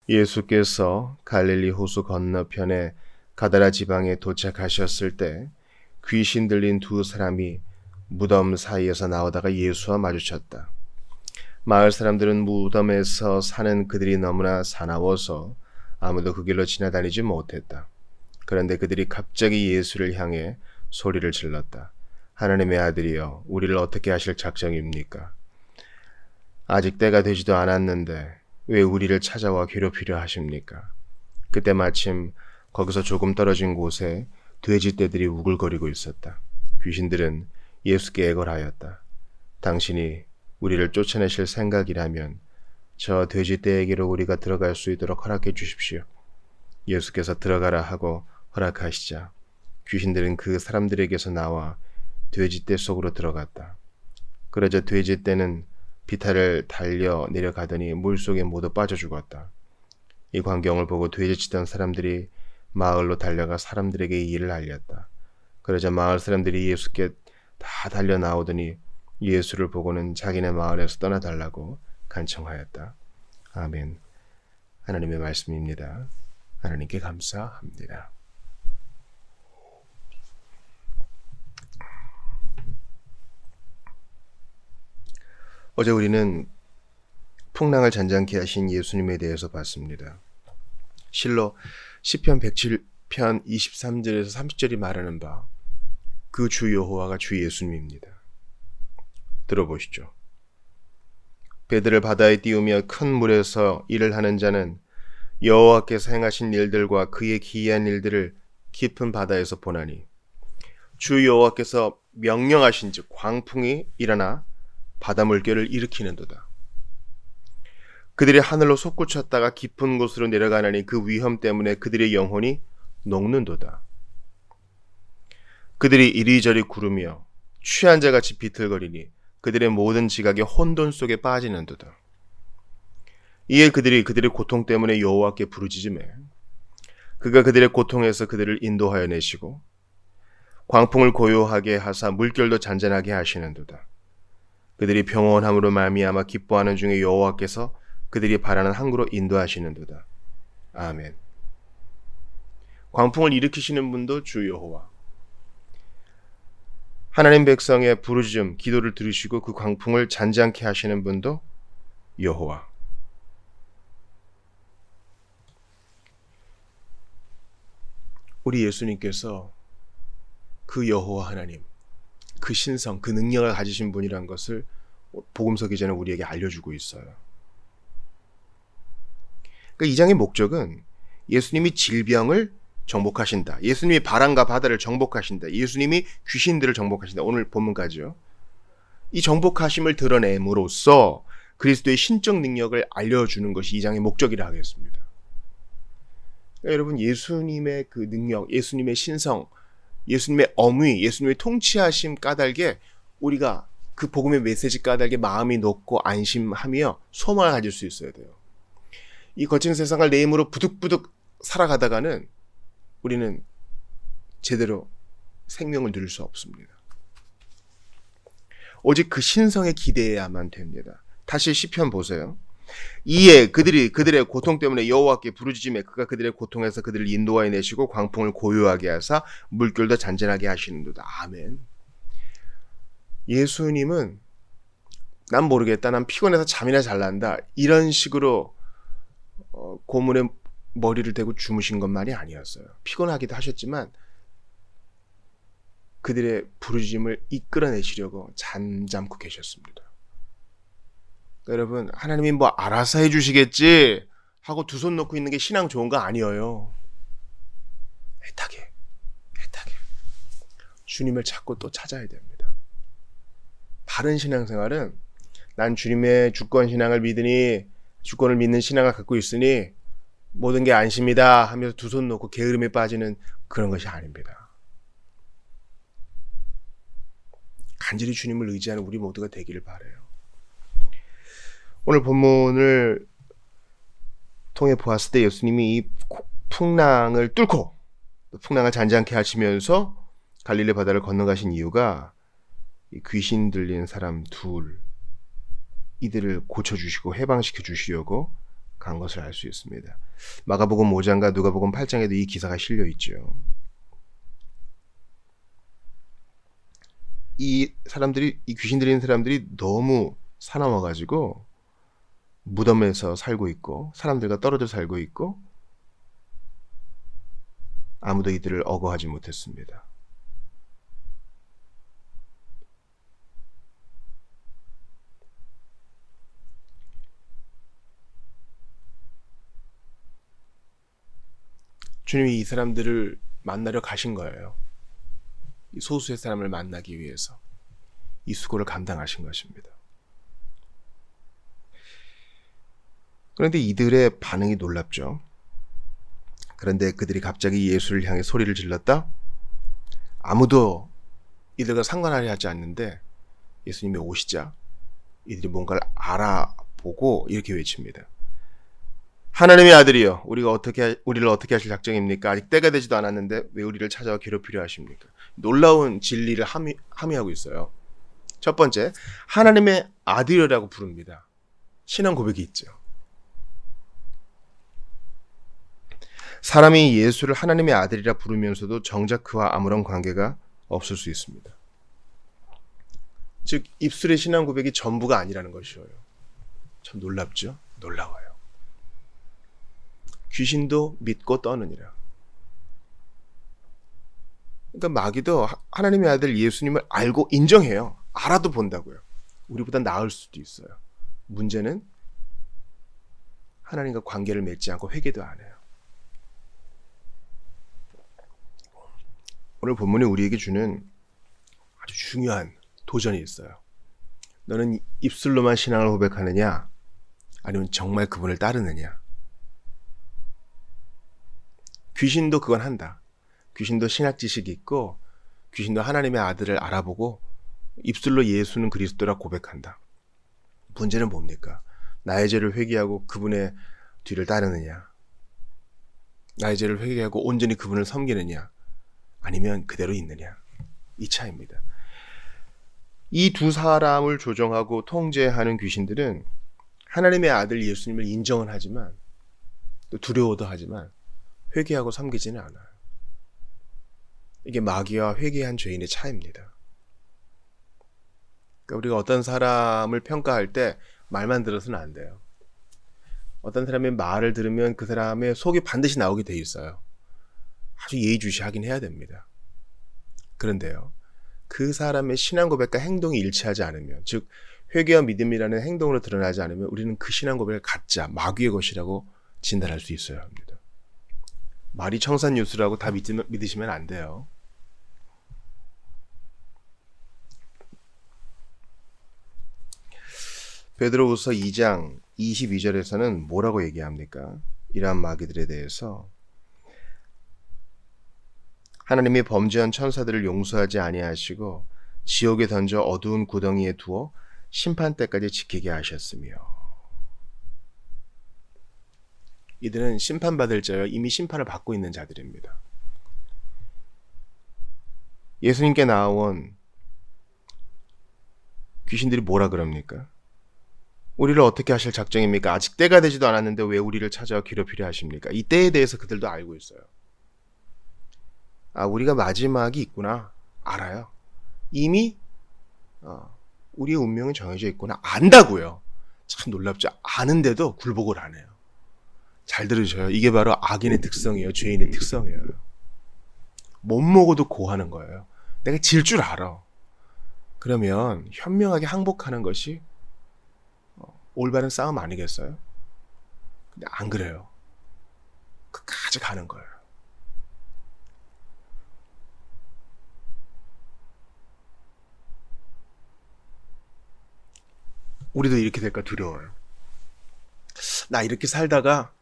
예수께서 갈릴리 호수 건너편에 가다라 지방에 도착하셨을 때 귀신 들린 두 사람이 무덤 사이에서 나오다가 예수와 마주쳤다. 마을 사람들은 무덤에서 사는 그들이 너무나 사나워서 아무도 그 길로 지나다니지 못했다. 그런데 그들이 갑자기 예수를 향해 소리를 질렀다. 하나님의 아들이여, 우리를 어떻게 하실 작정입니까? 아직 때가 되지도 않았는데 왜 우리를 찾아와 괴롭히려 하십니까? 그때 마침 거기서 조금 떨어진 곳에 돼지떼들이 우글거리고 있었다. 귀신들은 예수께 애걸하였다. 당신이 우리를 쫓아내실 생각이라면 저 돼지떼에게로 우리가 들어갈 수 있도록 허락해 주십시오. 예수께서 들어가라 하고 허락하시자 귀신들은 그 사람들에게서 나와 돼지떼 속으로 들어갔다. 그러자 돼지떼는 비탈을 달려 내려가더니 물속에 모두 빠져 죽었다. 이 광경을 보고 돼지치던 사람들이 마을로 달려가 사람들에게 이 일을 알렸다. 그러자 마을 사람들이 예수께 다 달려 나오더니 예수를 보고는 자기네 마을에서 떠나달라고 간청하였다. 아멘. 하나님의 말씀입니다. 하나님께 감사합니다. 어제 우리는 풍랑을 잔잔케 하신 예수님에 대해서 봤습니다. 실로 시편 107편 23절에서 30절이 말하는 바 그 주 여호와가 주 예수님입니다. 들어보시죠. 배들을 바다에 띄우며 큰 물에서 일을 하는 자는 여호와께서 행하신 일들과 그의 기이한 일들을 깊은 바다에서 보나니 주 여호와께서 명령하신즉 광풍이 일어나 바다 물결을 일으키는도다. 그들이 하늘로 솟구쳤다가 깊은 곳으로 내려가나니 그 위험 때문에 그들의 영혼이 녹는도다. 그들이 이리저리 구르며 취한 자같이 비틀거리니 그들의 모든 지각이 혼돈 속에 빠지는도다. 이에 그들이 그들의 고통 때문에 여호와께 부르짖으매 그가 그들의 고통에서 그들을 인도하여 내시고 광풍을 고요하게 하사 물결도 잔잔하게 하시는도다. 그들이 평온함으로 말미암아 기뻐하는 중에 여호와께서 그들이 바라는 항구로 인도하시는도다. 아멘. 광풍을 일으키시는 분도 주 여호와. 하나님 백성의 부르짖음, 기도를 들으시고 그 광풍을 잔잔케 하시는 분도 여호와. 우리 예수님께서 그 여호와 하나님, 그 신성, 그 능력을 가지신 분이란 것을 복음서 기자는 우리에게 알려주고 있어요. 그러니까 이 장의 목적은 예수님이 질병을 정복하신다. 예수님이 바람과 바다를 정복하신다. 예수님이 귀신들을 정복하신다. 오늘 본문까지요. 이 정복하심을 드러냄으로써 그리스도의 신적 능력을 알려주는 것이 이 장의 목적이라 하겠습니다. 그러니까 여러분, 예수님의 그 능력, 예수님의 신성, 예수님의 엄위, 예수님의 통치하심 까닭에 우리가 그 복음의 메시지 까닭에 마음이 놓고 안심하며 소망을 가질 수 있어야 돼요. 이 거친 세상을 내 힘으로 부득부득 살아가다가는 우리는 제대로 생명을 누릴 수 없습니다. 오직 그 신성에 기대해야만 됩니다. 다시 시편 보세요. 이에 그들이 그들의 고통 때문에 여호와께 부르짖으며 그가 그들의 고통에서 그들을 인도하여 내시고 광풍을 고요하게 하사 물결도 잔잔하게 하시는도다. 아멘. 예수님은 난 모르겠다, 난 피곤해서 잠이나 잘난다, 이런 식으로 고문에 머리를 대고 주무신 것만이 아니었어요. 피곤하기도 하셨지만 그들의 부르짖음을 이끌어내시려고 잠잠고 계셨습니다. 그러니까 여러분, 하나님이 뭐 알아서 해주시겠지 하고 두 손 놓고 있는 게 신앙 좋은 거 아니에요. 애타게 주님을 찾고 또 찾아야 됩니다. 바른 신앙생활은 난 주님의 주권 신앙을 믿으니, 주권을 믿는 신앙을 갖고 있으니 모든 게 안심이다 하면서 두 손 놓고 게으름에 빠지는 그런 것이 아닙니다. 간절히 주님을 의지하는 우리 모두가 되기를 바라요. 오늘 본문을 통해 보았을 때 예수님이 이 풍랑을 뚫고 풍랑을 잔잔케 하시면서 갈릴리 바다를 건너가신 이유가 이 귀신 들린 사람 둘, 이들을 고쳐주시고 해방시켜 주시려고 간 것을 알 수 있습니다. 마가복음 5장과 누가복음 8장에도 이 기사가 실려 있죠. 이 귀신 들린 사람들이 너무 사나워가지고 무덤에서 살고 있고 사람들과 떨어져 살고 있고 아무도 이들을 어거하지 못했습니다. 주님이 이 사람들을 만나러 가신 거예요. 이 소수의 사람을 만나기 위해서 이 수고를 감당하신 것입니다. 그런데 이들의 반응이 놀랍죠. 그런데 그들이 갑자기 예수를 향해 소리를 질렀다? 아무도 이들과 상관하려 하지 않는데 예수님이 오시자 이들이 뭔가를 알아보고 이렇게 외칩니다. 하나님의 아들이여, 우리를 어떻게 하실 작정입니까? 아직 때가 되지도 않았는데 왜 우리를 찾아와 괴롭히려 하십니까? 놀라운 진리를 함의하고 있어요. 첫 번째, 하나님의 아들이라고 부릅니다. 신앙 고백이 있죠. 사람이 예수를 하나님의 아들이라 부르면서도 정작 그와 아무런 관계가 없을 수 있습니다. 즉 입술의 신앙 고백이 전부가 아니라는 것이에요. 참 놀랍죠? 놀라워요. 귀신도 믿고 떠느니라. 그러니까 마귀도 하나님의 아들 예수님을 알고 인정해요. 알아도 본다고요. 우리보다 나을 수도 있어요. 문제는 하나님과 관계를 맺지 않고 회개도 안 해요. 오늘 본문이 우리에게 주는 아주 중요한 도전이 있어요. 너는 입술로만 신앙을 고백하느냐? 아니면 정말 그분을 따르느냐? 귀신도 그건 한다. 귀신도 신학 지식이 있고 귀신도 하나님의 아들을 알아보고 입술로 예수는 그리스도라 고백한다. 문제는 뭡니까? 나의 죄를 회개하고 그분의 뒤를 따르느냐? 나의 죄를 회개하고 온전히 그분을 섬기느냐? 아니면 그대로 있느냐? 이 차이입니다. 이 두 사람을 조종하고 통제하는 귀신들은 하나님의 아들 예수님을 인정은 하지만 또 두려워도 하지만 회개하고 섬기지는 않아요. 이게 마귀와 회개한 죄인의 차이입니다. 그러니까 우리가 어떤 사람을 평가할 때 말만 들어서는 안 돼요. 어떤 사람의 말을 들으면 그 사람의 속이 반드시 나오게 돼 있어요. 아주 예의주시하긴 해야 됩니다. 그런데요, 그 사람의 신앙 고백과 행동이 일치하지 않으면, 즉 회개와 믿음이라는 행동으로 드러나지 않으면 우리는 그 신앙 고백을 가짜, 마귀의 것이라고 진단할 수 있어야 합니다. 말이 청산유수라고 다 믿으시면 안 돼요. 베드로후서 2장 22절에서는 뭐라고 얘기합니까? 이러한 마귀들에 대해서 하나님이 범죄한 천사들을 용서하지 아니하시고 지옥에 던져 어두운 구덩이에 두어 심판 때까지 지키게 하셨으며, 이들은 심판받을 자여 이미 심판을 받고 있는 자들입니다. 예수님께 나온 귀신들이 뭐라 그럽니까? 우리를 어떻게 하실 작정입니까? 아직 때가 되지도 않았는데 왜 우리를 찾아와 괴롭히려 하십니까? 이 때에 대해서 그들도 알고 있어요. 우리가 마지막이 있구나. 알아요. 이미 우리의 운명이 정해져 있구나. 안다고요. 참 놀랍죠. 아는데도 굴복을 안 해요. 잘 들으셔요. 이게 바로 악인의 특성이에요. 죄인의 특성이에요. 못 먹어도 고하는 거예요. 내가 질 줄 알아. 그러면 현명하게 항복하는 것이 올바른 싸움 아니겠어요? 근데 안 그래요. 끝까지 가는 거예요. 우리도 이렇게 될까 두려워요. 나 이렇게 살다가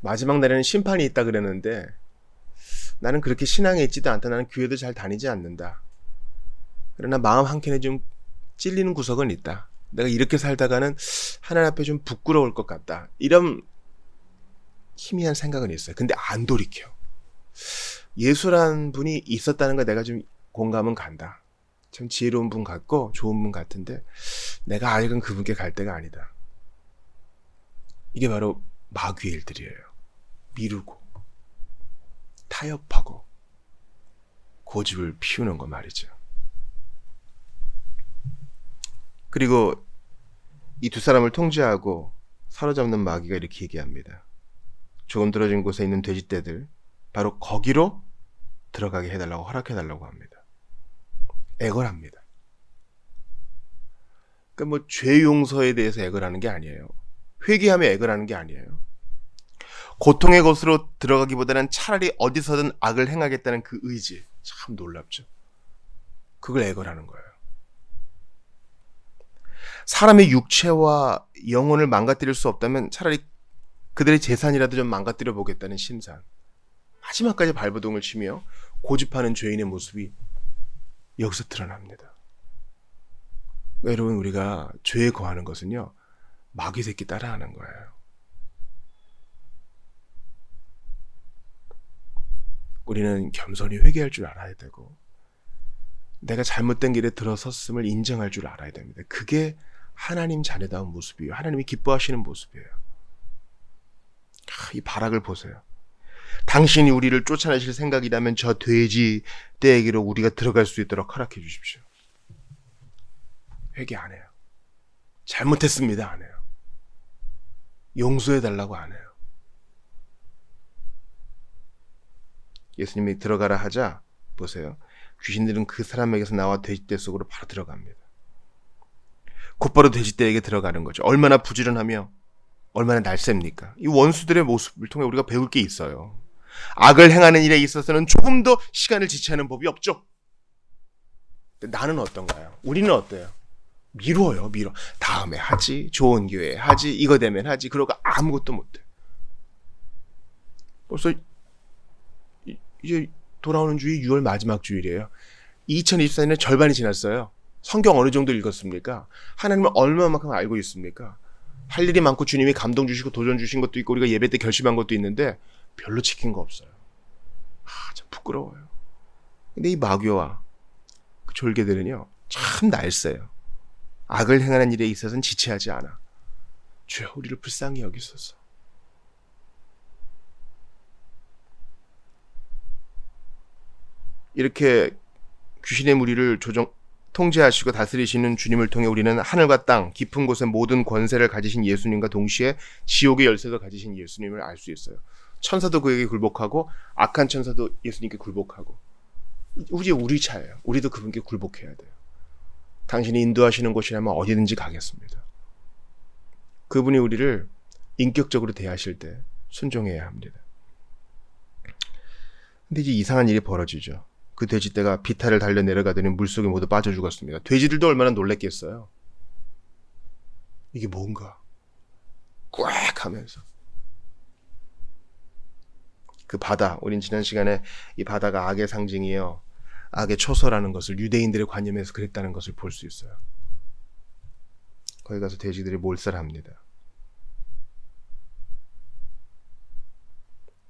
마지막 날에는 심판이 있다 그랬는데 나는 그렇게 신앙에 있지도 않다. 나는 교회도 잘 다니지 않는다. 그러나 마음 한켠에 좀 찔리는 구석은 있다. 내가 이렇게 살다가는 하나님 앞에 좀 부끄러울 것 같다. 이런 희미한 생각은 있어요. 근데 안 돌이켜. 예수란 분이 있었다는 거 내가 좀 공감은 간다. 참 지혜로운 분 같고 좋은 분 같은데 내가 알건 그분께 갈 때가 아니다. 이게 바로 마귀의 일들이에요. 미루고 타협하고 고집을 피우는 거 말이죠. 그리고 이 두 사람을 통제하고 사로잡는 마귀가 이렇게 얘기합니다. 조금 떨어진 곳에 있는 돼지떼들, 바로 거기로 들어가게 해달라고, 허락해달라고 합니다. 애걸합니다. 그러니까 뭐 죄 용서에 대해서 애걸하는 게 아니에요. 회개하며 애걸하는 게 아니에요. 고통의 곳으로 들어가기보다는 차라리 어디서든 악을 행하겠다는 그 의지, 참 놀랍죠. 그걸 애걸하는 거예요. 사람의 육체와 영혼을 망가뜨릴 수 없다면 차라리 그들의 재산이라도 좀 망가뜨려 보겠다는 심산, 마지막까지 발버둥을 치며 고집하는 죄인의 모습이 여기서 드러납니다. 여러분, 우리가 죄에 거하는 것은요, 마귀 새끼 따라하는 거예요. 우리는 겸손히 회개할 줄 알아야 되고, 내가 잘못된 길에 들어섰음을 인정할 줄 알아야 됩니다. 그게 하나님 자녀다운 모습이에요. 하나님이 기뻐하시는 모습이에요. 이 발악을 보세요. 당신이 우리를 쫓아내실 생각이라면 저 돼지 떼에게로 우리가 들어갈 수 있도록 허락해 주십시오. 회개 안 해요. 잘못했습니다 안 해요. 용서해 달라고 안 해요. 예수님이 들어가라 하자 보세요. 귀신들은 그 사람에게서 나와 돼지떼 속으로 바로 들어갑니다. 곧바로 돼지떼에게 들어가는 거죠. 얼마나 부지런하며 얼마나 날쌔입니까? 이 원수들의 모습을 통해 우리가 배울 게 있어요. 악을 행하는 일에 있어서는 조금 더 시간을 지체하는 법이 없죠. 나는 어떤가요? 우리는 어때요? 미뤄요. 다음에 하지, 좋은 기회에 하지, 이거 되면 하지. 그러고 아무것도 못해. 벌써 이제 돌아오는 주일 6월 마지막 주일이에요. 2024년의 절반이 지났어요. 성경 어느 정도 읽었습니까? 하나님을 얼마만큼 알고 있습니까? 할 일이 많고 주님이 감동 주시고 도전 주신 것도 있고 우리가 예배 때 결심한 것도 있는데 별로 지킨 거 없어요. 참 부끄러워요. 근데 이 마귀와 그 졸개들은요, 참 날쌔요. 악을 행하는 일에 있어서는 지체하지 않아. 주여, 우리를 불쌍히 여기소서. 이렇게 귀신의 무리를 통제하시고 다스리시는 주님을 통해 우리는 하늘과 땅 깊은 곳의 모든 권세를 가지신 예수님과 동시에 지옥의 열쇠도 가지신 예수님을 알 수 있어요. 천사도 그에게 굴복하고 악한 천사도 예수님께 굴복하고, 이제 우리 차예요. 우리도 그분께 굴복해야 돼요. 당신이 인도하시는 곳이라면 어디든지 가겠습니다. 그분이 우리를 인격적으로 대하실 때 순종해야 합니다. 근데 이제 이상한 일이 벌어지죠. 그 돼지떼가 비탈을 달려 내려가더니 물속에 모두 빠져 죽었습니다. 돼지들도 얼마나 놀랬겠어요. 이게 뭔가 꽉 하면서 그 바다, 우린 지난 시간에 이 바다가 악의 상징이요, 악의 초소라는 것을 유대인들의 관념에서 그랬다는 것을 볼 수 있어요. 거기 가서 돼지들이 몰살합니다.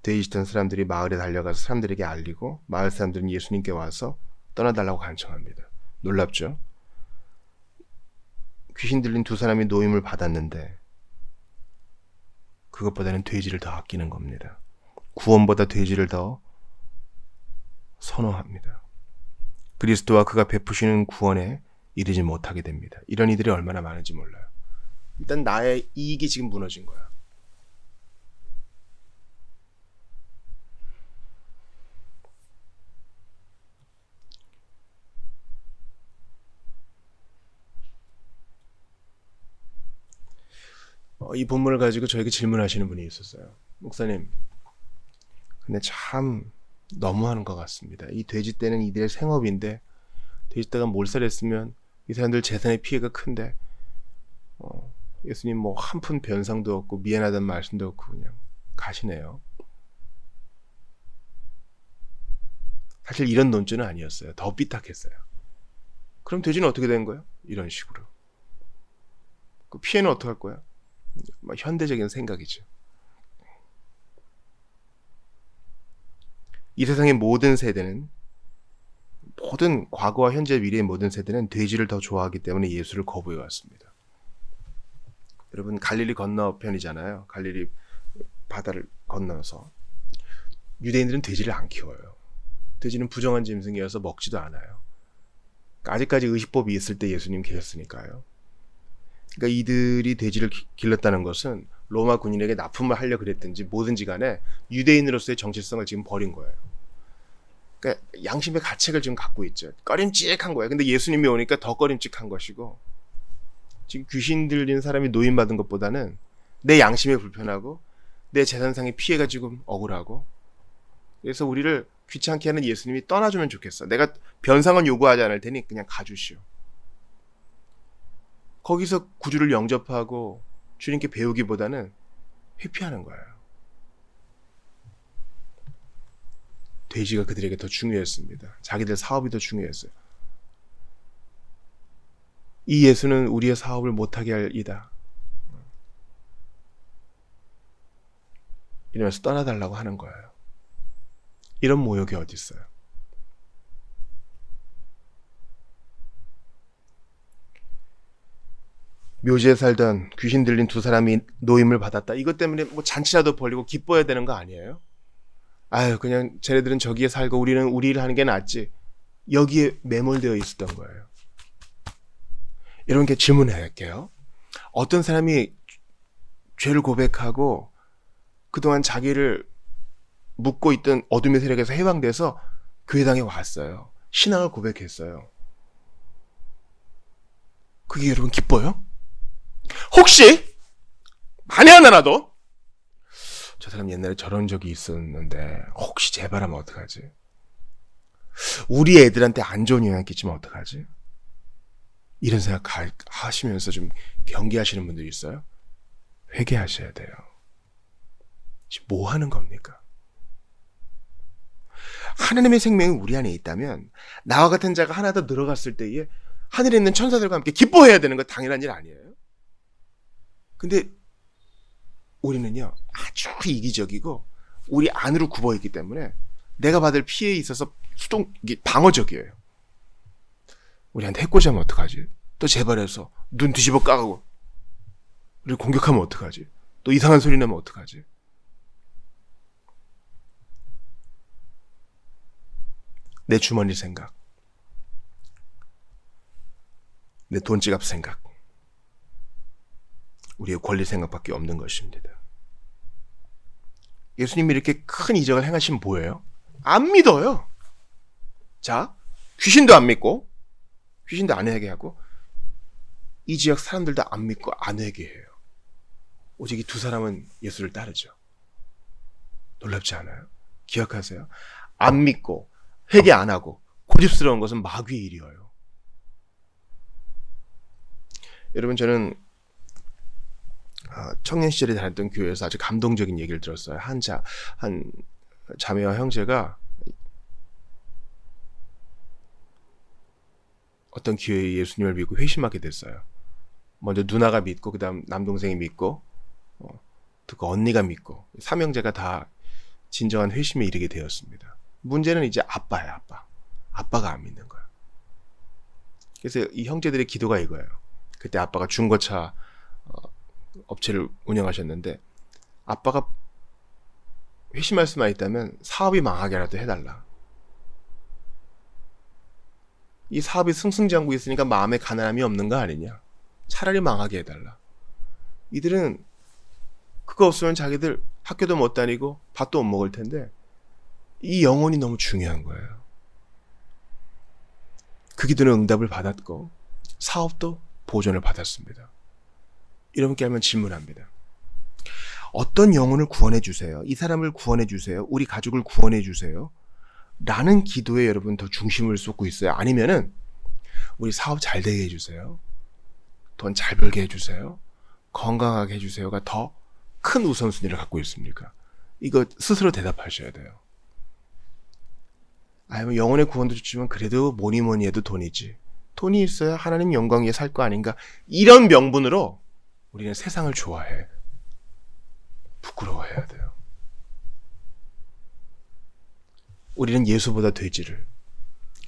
돼지던 사람들이 마을에 달려가서 사람들에게 알리고 마을 사람들은 예수님께 와서 떠나달라고 간청합니다. 놀랍죠? 귀신 들린 두 사람이 노임을 받았는데 그것보다는 돼지를 더 아끼는 겁니다. 구원보다 돼지를 더 선호합니다. 그리스도와 그가 베푸시는 구원에 이르지 못하게 됩니다. 이런 이들이 얼마나 많은지 몰라요. 일단 나의 이익이 지금 무너진 거야. 이 본문을 가지고 저에게 질문하시는 분이 있었어요. 목사님, 근데 참 너무하는 것 같습니다. 이 돼지떼는 이들의 생업인데 돼지떼가 몰살했으면 이 사람들 재산의 피해가 큰데 예수님 뭐 한 푼 변상도 없고 미안하다는 말씀도 없고 그냥 가시네요. 사실 이런 논조는 아니었어요. 더 삐딱했어요. 그럼 돼지는 어떻게 된 거예요? 이런 식으로. 그 피해는 어떻게 할 거야? 현대적인 생각이죠. 이 세상의 모든 세대는, 모든 과거와 현재 미래의 모든 세대는 돼지를 더 좋아하기 때문에 예수를 거부해 왔습니다. 여러분, 갈릴리 건너편이잖아요. 갈릴리 바다를 건너서 유대인들은 돼지를 안 키워요. 돼지는 부정한 짐승이어서 먹지도 않아요. 그러니까 아직까지 의식법이 있을 때 예수님 계셨으니까요. 그러니까 이들이 돼지를 길렀다는 것은 로마 군인에게 납품을 하려 그랬든지 뭐든지 간에 유대인으로서의 정체성을 지금 버린 거예요. 그러니까 양심의 가책을 지금 갖고 있죠. 꺼림칙한 거예요. 근데 예수님이 오니까 더 꺼림칙한 것이고, 지금 귀신 들린 사람이 노인받은 것보다는 내 양심에 불편하고 내 재산상의 피해가 지금 억울하고, 그래서 우리를 귀찮게 하는 예수님이 떠나주면 좋겠어. 내가 변상은 요구하지 않을 테니 그냥 가주시오. 거기서 구주를 영접하고 주님께 배우기보다는 회피하는 거예요. 돼지가 그들에게 더 중요했습니다. 자기들 사업이 더 중요했어요. 이 예수는 우리의 사업을 못하게 할 이다, 이러면서 떠나달라고 하는 거예요. 이런 모욕이 어디 있어요? 묘지에 살던 귀신 들린 두 사람이 노임을 받았다. 이것 때문에 뭐 잔치라도 벌리고 기뻐해야 되는 거 아니에요? 아유, 그냥 쟤네들은 저기에 살고 우리는 우리 일 하는 게 낫지. 여기에 매몰되어 있었던 거예요. 여러분께 질문할게요. 어떤 사람이 죄를 고백하고 그동안 자기를 묻고 있던 어둠의 세력에서 해방돼서 교회당에 왔어요. 신앙을 고백했어요. 그게 여러분 기뻐요? 혹시 만에 하나라도 저 사람 옛날에 저런 적이 있었는데 혹시 재발하면 어떡하지? 우리 애들한테 안 좋은 영향 끼치면 어떡하지? 이런 생각 하시면서 좀 경계하시는 분들이 있어요? 회개하셔야 돼요. 지금 뭐 하는 겁니까? 하나님의 생명이 우리 안에 있다면 나와 같은 자가 하나 더 늘어갔을 때에 하늘에 있는 천사들과 함께 기뻐해야 되는 거 당연한 일 아니에요? 근데 우리는요, 아주 이기적이고 우리 안으로 굽어있기 때문에 내가 받을 피해에 있어서 이게 방어적이에요. 우리한테 해코지하면 어떡하지? 또 재발해서 눈 뒤집어 까고 우리를 공격하면 어떡하지? 또 이상한 소리 내면 어떡하지? 내 주머니 생각, 내 돈지갑 생각, 우리의 권리 생각밖에 없는 것입니다. 예수님이 이렇게 큰 이적을 행하시면 뭐예요? 안 믿어요. 자, 귀신도 안 믿고 귀신도 안 회개하고 이 지역 사람들도 안 믿고 안 회개해요. 오직 이 두 사람은 예수를 따르죠. 놀랍지 않아요? 기억하세요. 안 믿고 회개 안 하고 고집스러운 것은 마귀의 일이에요. 여러분, 저는 청년 시절에 다녔던 교회에서 아주 감동적인 얘기를 들었어요. 한 자매와 형제가 어떤 기회에 예수님을 믿고 회심하게 됐어요. 먼저 누나가 믿고, 그 다음 남동생이 믿고, 그 언니가 믿고, 삼형제가 다 진정한 회심에 이르게 되었습니다. 문제는 이제 아빠예요, 아빠. 아빠가 안 믿는 거예요. 그래서 이 형제들의 기도가 이거예요. 그때 아빠가 중고차 업체를 운영하셨는데, 아빠가 회심할 수만 있다면 사업이 망하게라도 해달라. 이 사업이 승승장구 있으니까 마음에 가난함이 없는 거 아니냐. 차라리 망하게 해달라. 이들은 그거 없으면 자기들 학교도 못 다니고 밥도 못 먹을 텐데 이 영혼이 너무 중요한 거예요. 그 기도는 응답을 받았고 사업도 보존을 받았습니다. 여러분께 하면 질문합니다. 어떤 영혼을 구원해 주세요. 이 사람을 구원해 주세요. 우리 가족을 구원해 주세요. 라는 기도에 여러분 더 중심을 쏟고 있어요. 아니면은 우리 사업 잘 되게 해주세요. 돈 잘 벌게 해주세요. 건강하게 해주세요가 더 큰 우선순위를 갖고 있습니까? 이거 스스로 대답하셔야 돼요. 뭐 영혼의 구원도 좋지만 그래도 뭐니 해도 돈이지. 돈이 있어야 하나님 영광 위에 살 거 아닌가. 이런 명분으로 우리는 세상을 좋아해. 부끄러워해야 돼요. 우리는 예수보다 돼지를,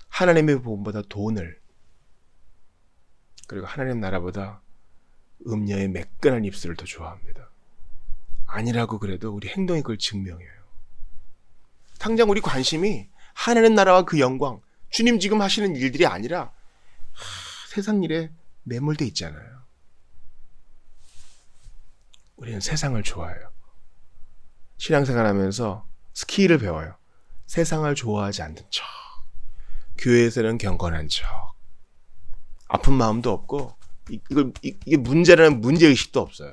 하나님의 복음보다 돈을, 그리고 하나님 나라보다 음녀의 매끈한 입술을 더 좋아합니다. 아니라고 그래도 우리 행동이 그걸 증명해요. 당장 우리 관심이 하나님 나라와 그 영광, 주님 지금 하시는 일들이 아니라 세상 일에 매몰돼 있잖아요. 우리는 세상을 좋아해요. 신앙생활 하면서 스킬을 배워요. 세상을 좋아하지 않는 척, 교회에서는 경건한 척, 아픈 마음도 없고 이게 문제라는 문제의식도 없어요.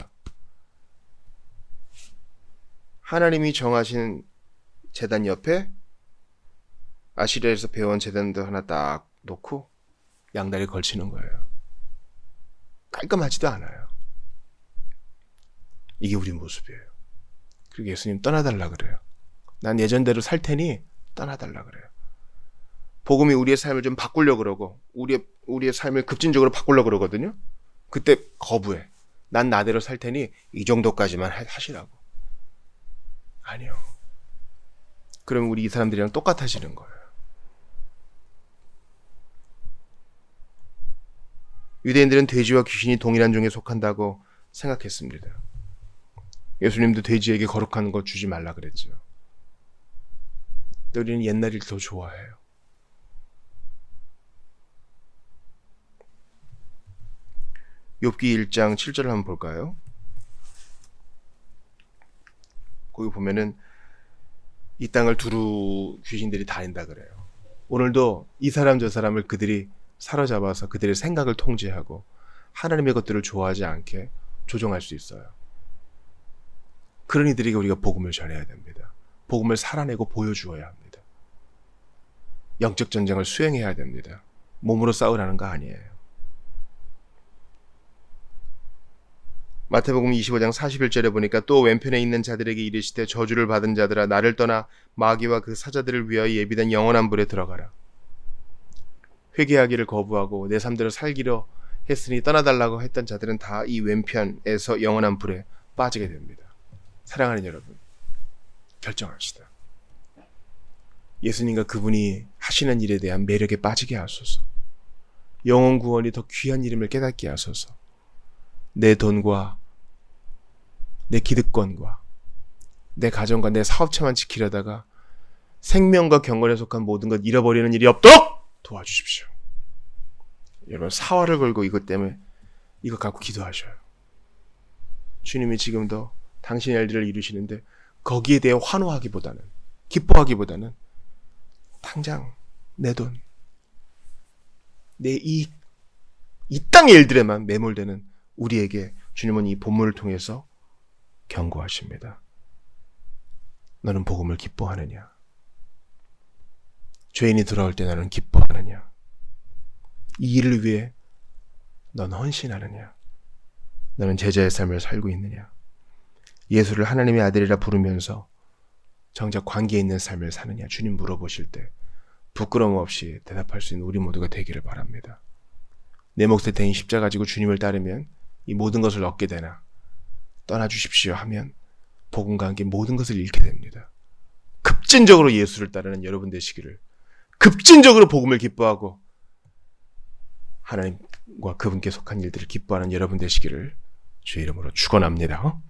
하나님이 정하신 제단 옆에 아시리아에서 배운 제단도 하나 딱 놓고 양다리 걸치는 거예요. 깔끔하지도 않아요. 이게 우리 모습이에요. 그리고 예수님 떠나달라 그래요. 난 예전대로 살 테니 떠나달라 그래요. 복음이 우리의 삶을 좀 바꾸려고 그러고 우리의 삶을 급진적으로 바꾸려고 그러거든요. 그때 거부해. 난 나대로 살 테니 이 정도까지만 하시라고. 아니요. 그럼 우리 이 사람들이랑 똑같아지는 거예요. 유대인들은 돼지와 귀신이 동일한 종에 속한다고 생각했습니다. 예수님도 돼지에게 거룩한 거 주지 말라 그랬죠. 근데 우리는 옛날을 더 좋아해요. 욥기 1장 7절을 한번 볼까요? 거기 보면은 이 땅을 두루 귀신들이 다닌다 그래요. 오늘도 이 사람 저 사람을 그들이 사로잡아서 그들의 생각을 통제하고 하나님의 것들을 좋아하지 않게 조종할 수 있어요. 그런 이들에게 우리가 복음을 전해야 됩니다. 복음을 살아내고 보여주어야 합니다. 영적 전쟁을 수행해야 됩니다. 몸으로 싸우라는 거 아니에요. 마태복음 25장 41절에 보니까 또 왼편에 있는 자들에게 이르시되 저주를 받은 자들아 나를 떠나 마귀와 그 사자들을 위하여 예비된 영원한 불에 들어가라. 회개하기를 거부하고 내 삶대로 살기로 했으니 떠나달라고 했던 자들은 다 이 왼편에서 영원한 불에 빠지게 됩니다. 사랑하는 여러분, 결정합시다. 예수님과 그분이 하시는 일에 대한 매력에 빠지게 하소서. 영혼 구원이 더 귀한 이름을 깨닫게 하소서. 내 돈과 내 기득권과 내 가정과 내 사업체만 지키려다가 생명과 경건에 속한 모든 것 잃어버리는 일이 없도록 도와주십시오. 여러분 사활을 걸고 이것 때문에 이것 갖고 기도하셔요. 주님이 지금도 당신의 일들을 이루시는데 거기에 대해 환호하기보다는 기뻐하기보다는 당장 내 돈, 내 이익, 이 땅의 일들에만 매몰되는 우리에게 주님은 이 본문을 통해서 경고하십니다. 너는 복음을 기뻐하느냐? 죄인이 돌아올 때 너는 기뻐하느냐? 이 일을 위해 넌 헌신하느냐? 너는 제자의 삶을 살고 있느냐? 예수를 하나님의 아들이라 부르면서 정작 관계에 있는 삶을 사느냐? 주님 물어보실 때 부끄러움 없이 대답할 수 있는 우리 모두가 되기를 바랍니다. 내 몫에 대인 십자가 가지고 주님을 따르면 이 모든 것을 얻게 되나 떠나주십시오 하면 복음과 함께 모든 것을 잃게 됩니다. 급진적으로 예수를 따르는 여러분 되시기를, 급진적으로 복음을 기뻐하고 하나님과 그분께 속한 일들을 기뻐하는 여러분 되시기를 주의 이름으로 축원합니다.